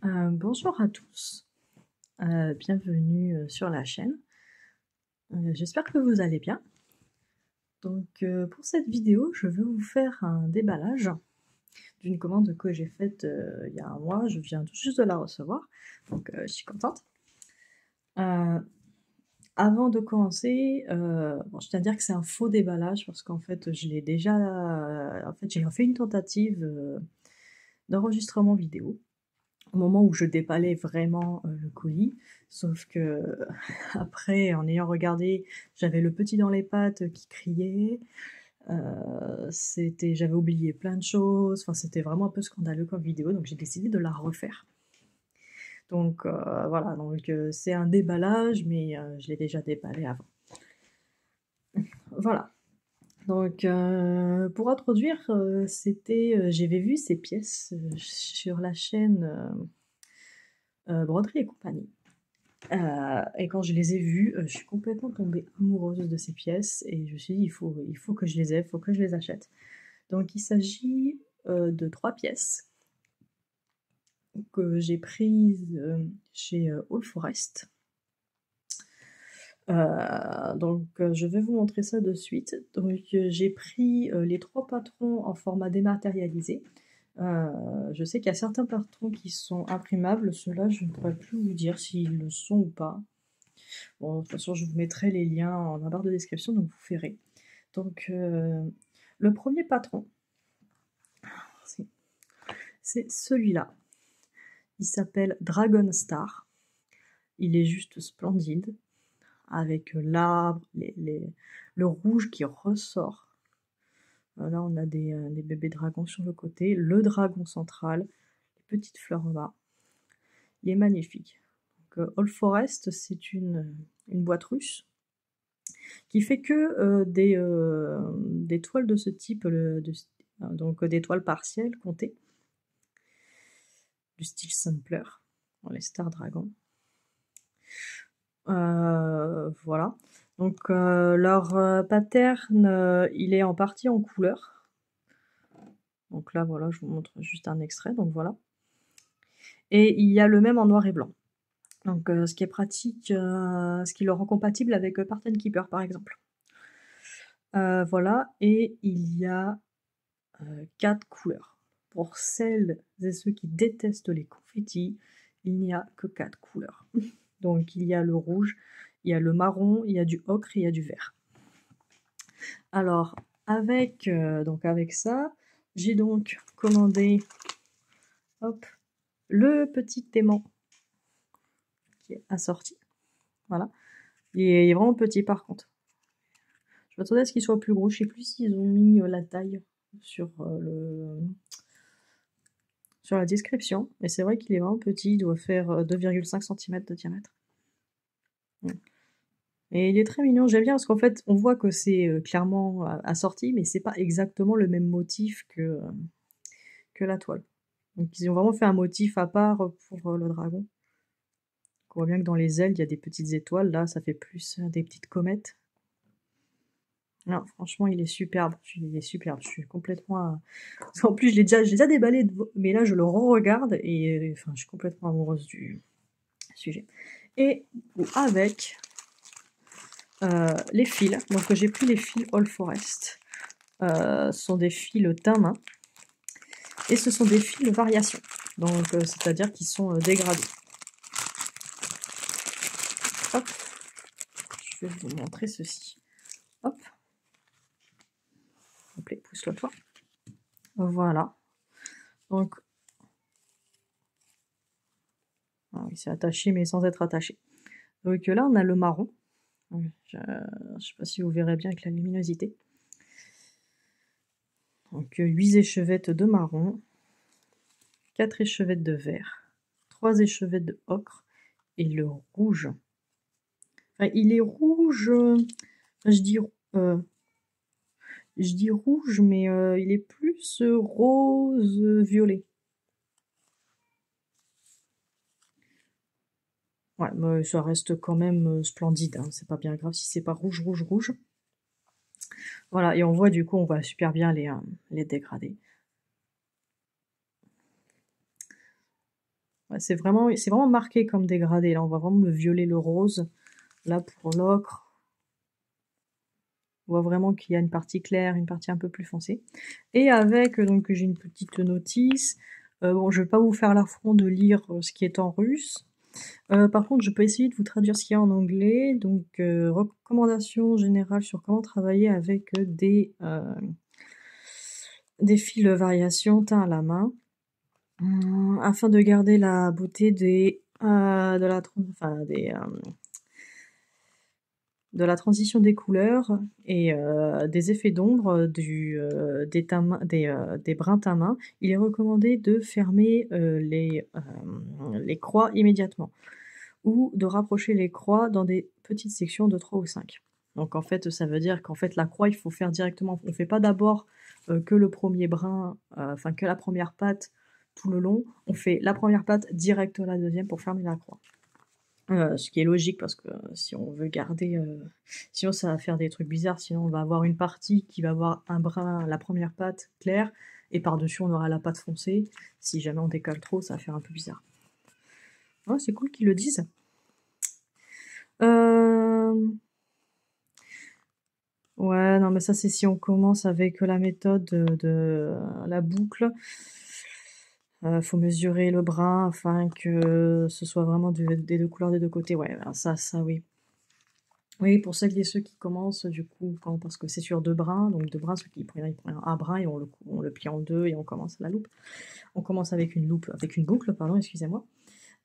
Bonjour à tous, bienvenue sur la chaîne. J'espère que vous allez bien. Donc pour cette vidéo, je vais vous faire un déballage d'une commande que j'ai faite il y a un mois. Je viens tout juste de la recevoir, donc je suis contente. Avant de commencer, bon, je tiens à dire que c'est un faux déballage parce qu'en fait, je l'ai déjà, j'ai fait une tentative d'enregistrement vidéo au moment où je déballais vraiment le colis, sauf que après, en ayant regardé, j'avais le petit dans les pattes qui criait, j'avais oublié plein de choses, enfin c'était vraiment un peu scandaleux comme vidéo, donc j'ai décidé de la refaire. Donc voilà, donc c'est un déballage, mais je l'ai déjà déballé avant. Voilà. Donc pour introduire, j'avais vu ces pièces sur la chaîne Broderie et compagnie. Et quand je les ai vues, je suis complètement tombée amoureuse de ces pièces et je me suis dit, il faut que je les ai, il faut que je les achète. Donc il s'agit de 3 pièces que j'ai prises chez All Forest. Je vais vous montrer ça de suite. Donc j'ai pris les 3 patrons en format dématérialisé. Je sais qu'il y a certains patrons qui sont imprimables, ceux-là je ne pourrais plus vous dire s'ils le sont ou pas. Bon, de toute façon, je vous mettrai les liens en barre de description, donc vous verrez. Donc, le premier patron, c'est celui-là. Il s'appelle Dragon Star. Il est juste splendide, avec l'arbre, le rouge qui ressort. Là, on a des bébés dragons sur le côté, le dragon central, les petites fleurs en bas. Il est magnifique. Donc, All Forest, c'est une boîte russe qui fait que des toiles de ce type, donc des toiles partielles comptées, du style Sampler, dans les Star Dragons. Voilà. Donc leur pattern, il est en partie en couleur. Donc là, voilà, je vous montre juste un extrait, donc voilà. Et il y a le même en noir et blanc. Donc ce qui est pratique, ce qui le rend compatible avec Parten Keeper par exemple. Voilà, et il y a 4 couleurs. Pour celles et ceux qui détestent les confettis, il n'y a que 4 couleurs. Donc il y a le rouge, il y a le marron, il y a du ocre et il y a du vert. Alors avec ça, j'ai donc commandé le petit aimant qui est assorti. Voilà. Il est vraiment petit par contre. Je m'attendais à ce qu'il soit plus gros. Je sais plus s'ils ont mis la taille sur la description, mais c'est vrai qu'il est vraiment petit, il doit faire 2,5 cm de diamètre. Et il est très mignon, j'aime bien parce qu'en fait on voit que c'est clairement assorti, mais c'est pas exactement le même motif que la toile. Donc ils ont vraiment fait un motif à part pour le dragon. On voit bien que dans les ailes il y a des petites étoiles, là ça fait plus des petites comètes. Non, franchement il est superbe, je suis complètement... En plus je l'ai déjà déballé, mais là je le re-regarde et enfin, je suis complètement amoureuse du sujet. Et avec les fils, donc j'ai pris les fils All Forest. Ce sont des fils teint main. Et ce sont des fils de variation. Donc c'est-à-dire qu'ils sont dégradés. Hop. Je vais vous montrer ceci. Hop. Hop, pousse-le toi. Voilà. Donc, il s'est attaché mais sans être attaché. Donc là on a le marron. Je ne sais pas si vous verrez bien avec la luminosité. Donc 8 échevettes de marron, 4 échevettes de vert, 3 échevettes de ocre et le rouge. Enfin, il est rouge, je dis rouge, mais il est plus rose-violet. Ouais, mais ça reste quand même splendide, hein. C'est pas bien grave si c'est pas rouge, rouge, rouge. Voilà, et on voit du coup, on voit super bien les dégradés. Ouais, c'est vraiment marqué comme dégradé. Là, on voit vraiment le violet, le rose. Là, pour l'ocre, on voit vraiment qu'il y a une partie claire, une partie un peu plus foncée. Et avec, donc j'ai une petite notice. Bon, je vais pas vous faire l'affront de lire ce qui est en russe. Par contre, je peux essayer de vous traduire ce qu'il y a en anglais. Donc, recommandations générales sur comment travailler avec des fils variation teint à la main. Afin de garder la beauté de la transition des couleurs et des effets d'ombre des brins à main, il est recommandé de fermer les croix immédiatement ou de rapprocher les croix dans des petites sections de 3 ou 5. Donc en fait, ça veut dire qu'en fait la croix, il faut faire directement. On ne fait pas d'abord que le premier brin, enfin que la première patte tout le long. On fait la première patte direct la deuxième pour fermer la croix. Ce qui est logique parce que si on veut garder, sinon ça va faire des trucs bizarres. Sinon on va avoir une partie qui va avoir un brin, la première patte claire, et par-dessus on aura la patte foncée. Si jamais on décale trop, ça va faire un peu bizarre. Ouais, c'est cool qu'ils le disent. Ouais, non, mais ça, c'est si on commence avec la méthode de la boucle. Faut mesurer le brin afin que ce soit vraiment des deux couleurs des deux côtés. Ouais, alors ça, oui. Oui, pour celles et ceux qui commencent, du coup, parce que c'est sur deux brins, donc deux brins, ceux qui prennent un brin et on le plie en deux et on commence à la loupe. On commence avec une boucle, pardon, excusez-moi.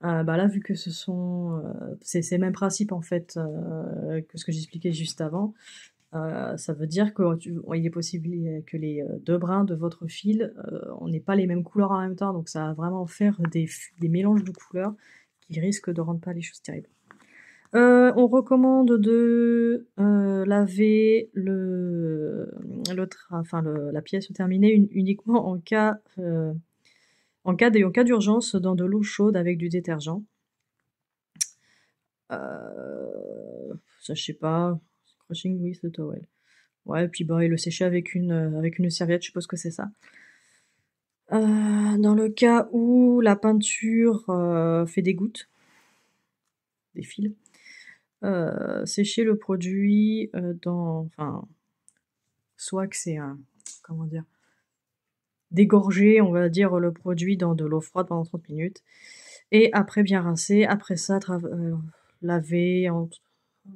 Bah là, vu que c'est le même principe en fait que ce que j'expliquais juste avant, ça veut dire qu'il est possible que les deux brins de votre fil, on n'ait pas les mêmes couleurs en même temps, donc ça va vraiment faire des mélanges de couleurs qui risquent de rendre pas les choses terribles. On recommande de laver la pièce terminée uniquement en cas d'urgence dans de l'eau chaude avec du détergent. Ça, je sais pas. Crushing with a towel. Ouais, et puis et le sécher avec une serviette, je suppose que c'est ça. Dans le cas où la peinture fait des gouttes, des fils, sécher le produit soit que c'est comment dire, dégorger, on va dire, le produit dans de l'eau froide pendant 30 minutes. Et après bien rincer, après ça, laver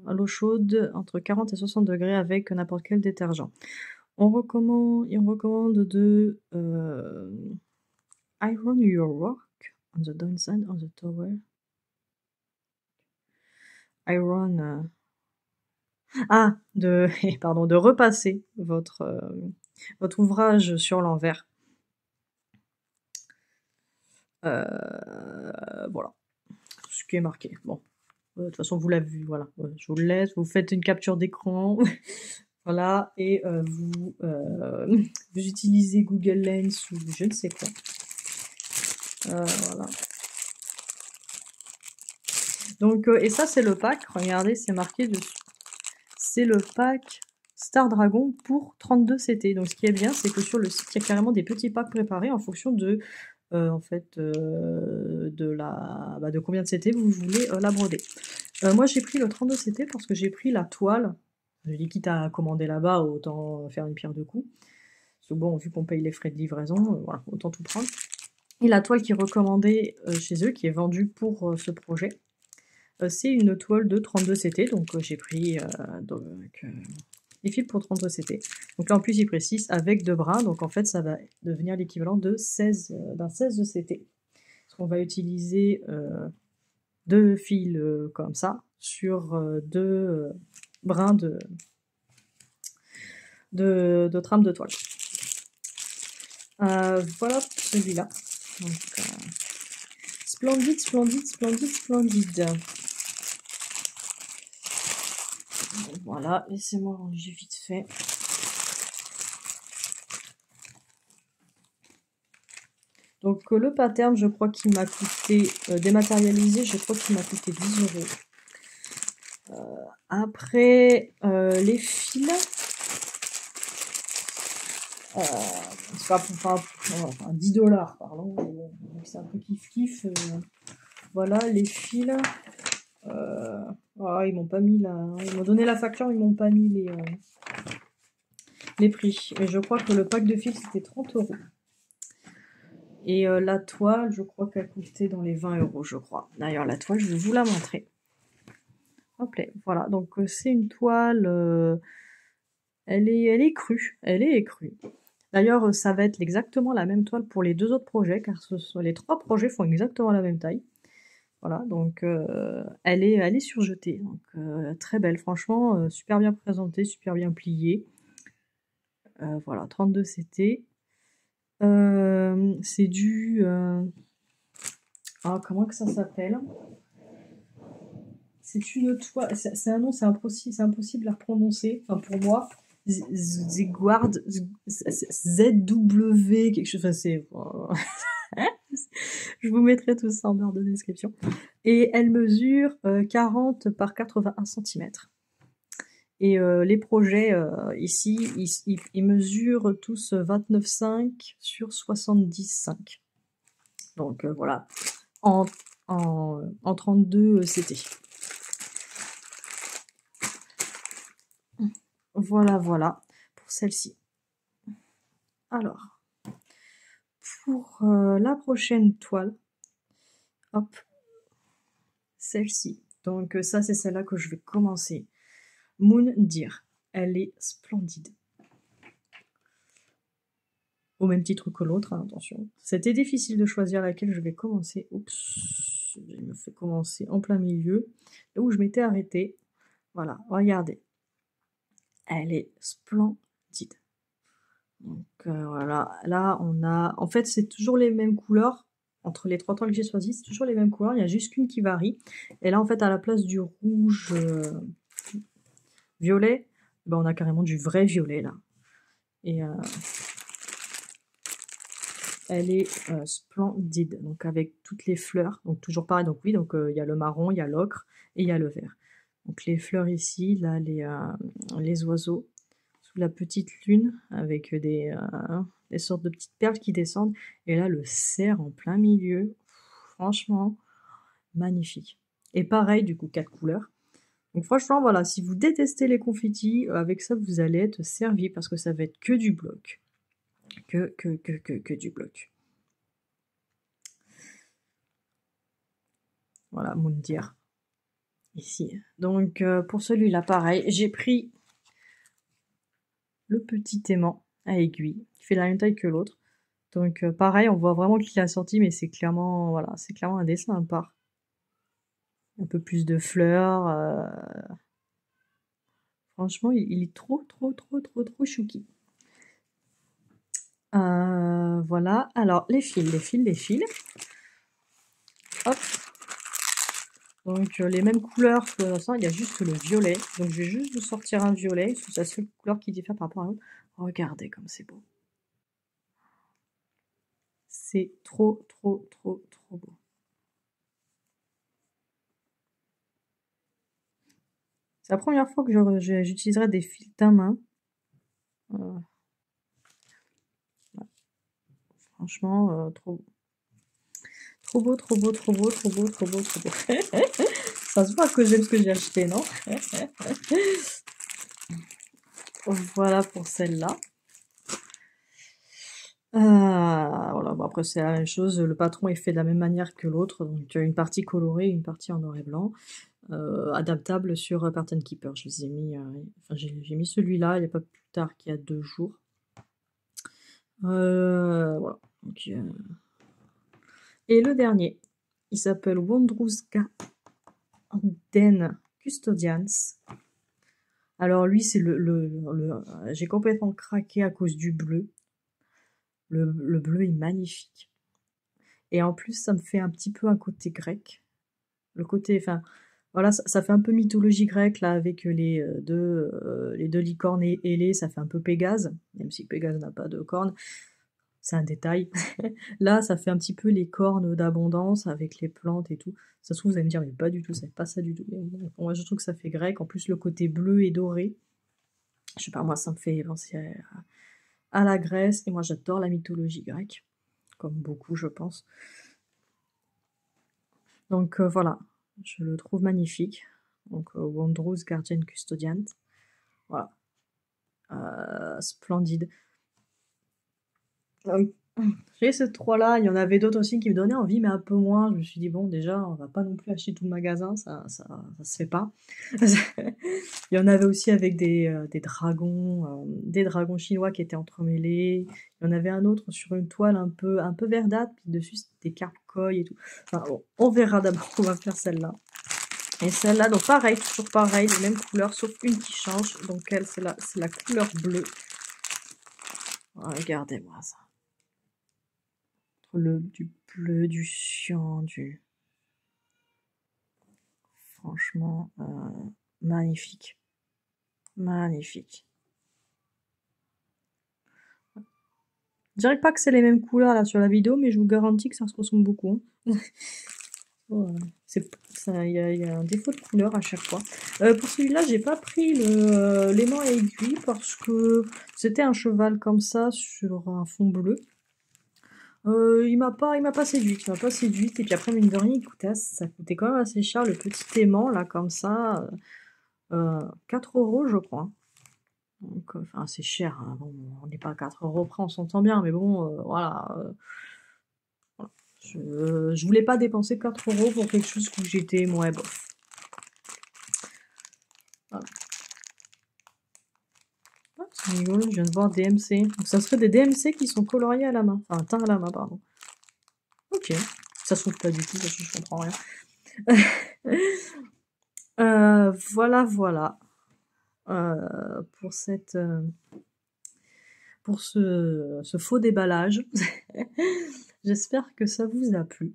à l'eau chaude entre 40 et 60 degrés avec n'importe quel détergent. On recommande de iron your work on the downside of the towel. Iron. De repasser votre ouvrage sur l'envers. Voilà. Ce qui est marqué. Bon. De toute façon, vous l'avez vu, voilà. Je vous le laisse, vous faites une capture d'écran. Voilà, et vous utilisez Google Lens ou je ne sais quoi. Voilà. Donc, et ça, c'est le pack. Regardez, c'est marqué dessus. C'est le pack Star Dragon pour 32 CT. Donc, ce qui est bien, c'est que sur le site, il y a carrément des petits packs préparés en fonction de combien de CT vous voulez la broder. Moi, j'ai pris le 32 CT parce que j'ai pris la toile. Je dis quitte à commander là-bas, autant faire une pierre deux coups. Parce que bon, vu qu'on paye les frais de livraison, voilà, autant tout prendre. Et la toile qui est recommandée chez eux, qui est vendue pour ce projet, c'est une toile de 32 CT. Donc j'ai pris les fils pour 32 CT. Donc là, en plus, il précise avec 2 brins. Donc en fait, ça va devenir l'équivalent d'un 16 de CT. Parce qu'on va utiliser 2 fils comme ça sur 2 brins de trame de toile. Voilà pour celui-là. Splendide, splendide, splendide, splendide. Voilà, laissez-moi ranger vite fait. Donc le pattern, je crois qu'il m'a coûté, dématérialisé, je crois qu'il m'a coûté 10 €. Après, les fils, c'est pas pour 10 $, pardon, c'est un peu kiff-kiff. voilà les fils. Oh, ils m'ont pas mis ils m'ont donné la facture, ils m'ont pas mis les prix. Mais je crois que le pack de fils c'était 30 €. Et la toile, je crois qu'elle coûtait dans les 20 €, je crois. D'ailleurs, la toile, je vais vous la montrer. Hop là, voilà. Donc c'est une toile, elle est crue. Elle est crue. D'ailleurs, ça va être exactement la même toile pour les 2 autres projets, car les 3 projets font exactement la même taille. Voilà, donc elle est surjetée. Donc très belle, franchement, super bien présentée, super bien pliée. Voilà, 32 CT. C'est du... Ah, comment que ça s'appelle? C'est une toile... C'est un nom, c'est impossible à prononcer. Enfin, pour moi. Ziguard... ZW... quelque chose... Enfin, c'est... Je vous mettrai tout ça en barre de description. Et elle mesure 40 par 81 cm. Et les projets ici, ils mesurent tous 29,5 sur 70,5. Donc voilà, en 32 CT. Voilà, voilà, pour celle-ci. Alors, pour la prochaine toile, hop, celle-ci. Donc ça, c'est celle-là que je vais commencer. Moon Deer, elle est splendide. Au même titre que l'autre, hein, attention. C'était difficile de choisir laquelle je vais commencer. Oups, je me fais commencer en plein milieu, là où je m'étais arrêtée. Voilà, regardez. Elle est splendide. Donc voilà, là on a... En fait, c'est toujours les mêmes couleurs. Entre les 3 toiles que j'ai choisies, c'est toujours les mêmes couleurs. Il y a juste qu'une qui varie. Et là, en fait, à la place du rouge violet, ben, on a carrément du vrai violet, là. Et... elle est splendide, donc avec toutes les fleurs, donc toujours pareil, donc oui, donc il y a le marron, il y a l'ocre et il y a le vert. Donc les fleurs ici, là les oiseaux, sous la petite lune, avec des sortes de petites perles qui descendent, et là le cerf en plein milieu, franchement, magnifique. Et pareil, du coup, 4 couleurs. Donc franchement, voilà, si vous détestez les confettis, avec ça vous allez être servi, parce que ça va être que du bloc. Que du bloc. Voilà, Moundir. Ici. Donc pour celui-là, pareil, j'ai pris le petit aimant à aiguille, qui fait la même taille que l'autre. Donc pareil, on voit vraiment qu'il a sorti, mais c'est clairement, voilà, c'est clairement un dessin à part. Un peu plus de fleurs. Franchement, il est trop chouki. Voilà, alors les fils. Hop. Donc les mêmes couleurs que l'instant, il y a juste le violet. Donc je vais juste vous sortir un violet, c'est la seule couleur qui diffère par rapport à l'autre. Regardez comme c'est beau. C'est trop beau. C'est la première fois que j'utiliserai des fils d'un main. Franchement, trop beau. Trop beau. Ça se voit que j'aime ce que j'ai acheté, non? Voilà pour celle-là. Voilà, bon après c'est la même chose, le patron est fait de la même manière que l'autre, donc une partie colorée, une partie en noir et blanc, adaptable sur Pattern Keeper. Je les ai mis, enfin j'ai mis celui-là, il n'y a pas plus tard qu'il y a 2 jours. Voilà. Donc, et le dernier, il s'appelle Wondruska Den Custodians. Alors lui, c'est j'ai complètement craqué à cause du bleu. Le bleu est magnifique. Et en plus, ça me fait un petit peu un côté grec. Le côté, enfin, voilà, ça fait un peu mythologie grecque, là, avec les deux licornes ailées, ça fait un peu Pégase, même si Pégase n'a pas de cornes. C'est un détail. Là, ça fait un petit peu les cornes d'abondance avec les plantes et tout. Ça se trouve, vous allez me dire, mais pas du tout, c'est pas ça du tout. Mais bon, moi, je trouve que ça fait grec. En plus, le côté bleu et doré, je sais pas, moi, ça me fait penser à la Grèce. Et moi, j'adore la mythologie grecque, comme beaucoup, je pense. Donc voilà, je le trouve magnifique. Donc Wondrous Guardian Custodian. Voilà. Splendide. J'ai ces trois-là, il y en avait d'autres aussi qui me donnaient envie, mais un peu moins. Je me suis dit, bon, déjà, on va pas non plus acheter tout le magasin, ça se fait pas. Il y en avait aussi avec des dragons chinois qui étaient entremêlés. Il y en avait un autre sur une toile un peu verdâtre, puis dessus c'était des carpes koi et tout. Enfin bon, on verra d'abord, on va faire celle-là. Et celle-là, donc pareil, toujours pareil, les mêmes couleurs, sauf une qui change. Donc elle, c'est la couleur bleue. Regardez-moi ça. Du bleu, du cyan, franchement, magnifique. Magnifique. Je dirais pas que c'est les mêmes couleurs là sur la vidéo, mais je vous garantis que ça se ressemble beaucoup. Voilà. Il y a un défaut de couleur à chaque fois. Pour celui-là, j'ai pas pris l'aimant à aiguille parce que c'était un cheval comme ça sur un fond bleu. Il m'a pas séduite, et puis après mine de rien, ça coûtait quand même assez cher le petit aimant là comme ça, 4 € je crois. Donc enfin c'est cher, hein. Bon, on n'est pas à 4 € près, on s'entend bien, mais bon voilà, je voulais pas dépenser 4 € pour quelque chose où j'étais ouais bof. Voilà. Ah, c'est rigolo, je viens de voir DMC. Donc ça serait des DMC qui sont coloriés à la main, enfin teints à la main pardon. Ok, ça se trouve pas du tout parce que je comprends rien. Voilà. Pour ce faux déballage. J'espère que ça vous a plu.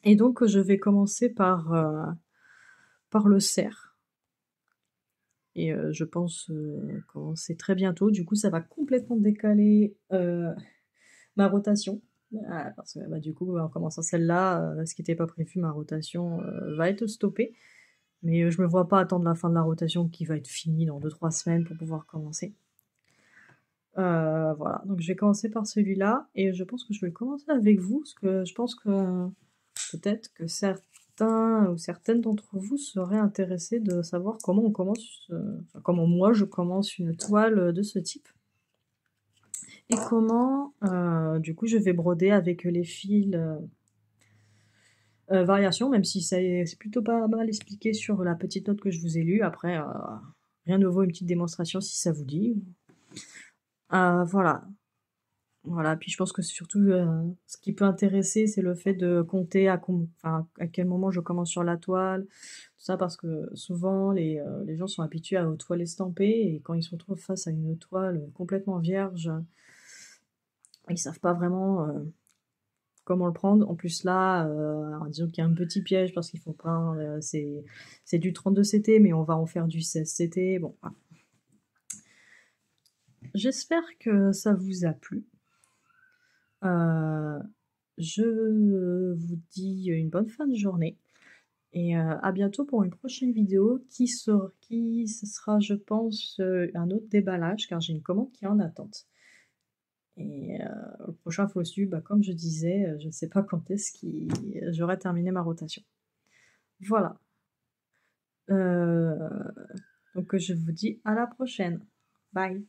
Et donc, je vais commencer par le cerf. Et je pense commencer très bientôt. Du coup, ça va complètement décaler ma rotation. Parce que du coup, en commençant celle-là, ce qui n'était pas prévu, ma rotation va être stoppée. Mais je me vois pas attendre la fin de la rotation qui va être finie dans 2-3 semaines pour pouvoir commencer. Voilà, donc je vais commencer par celui-là et je pense que je vais commencer avec vous parce que je pense que peut-être que certains ou certaines d'entre vous seraient intéressés de savoir comment on commence, comment moi je commence une toile de ce type et comment du coup je vais broder avec les fils variation, même si c'est plutôt pas mal expliqué sur la petite note que je vous ai lue. Après, rien ne vaut une petite démonstration si ça vous dit. Voilà. Voilà, puis je pense que surtout, ce qui peut intéresser, c'est le fait de compter à quel moment je commence sur la toile, tout ça, parce que souvent les gens sont habitués aux toiles estampées et quand ils se retrouvent face à une toile complètement vierge, ils savent pas vraiment comment le prendre. En plus là, disons qu'il y a un petit piège parce qu'il faut pas, c'est du 32 CT, mais on va en faire du 16 CT. Bon, voilà. J'espère que ça vous a plu. Je vous dis une bonne fin de journée et à bientôt pour une prochaine vidéo ce sera, je pense, un autre déballage car j'ai une commande qui est en attente. Et le prochain faut suivre, comme je disais, je ne sais pas quand est-ce que j'aurai terminé ma rotation. Voilà. Donc je vous dis à la prochaine. Bye.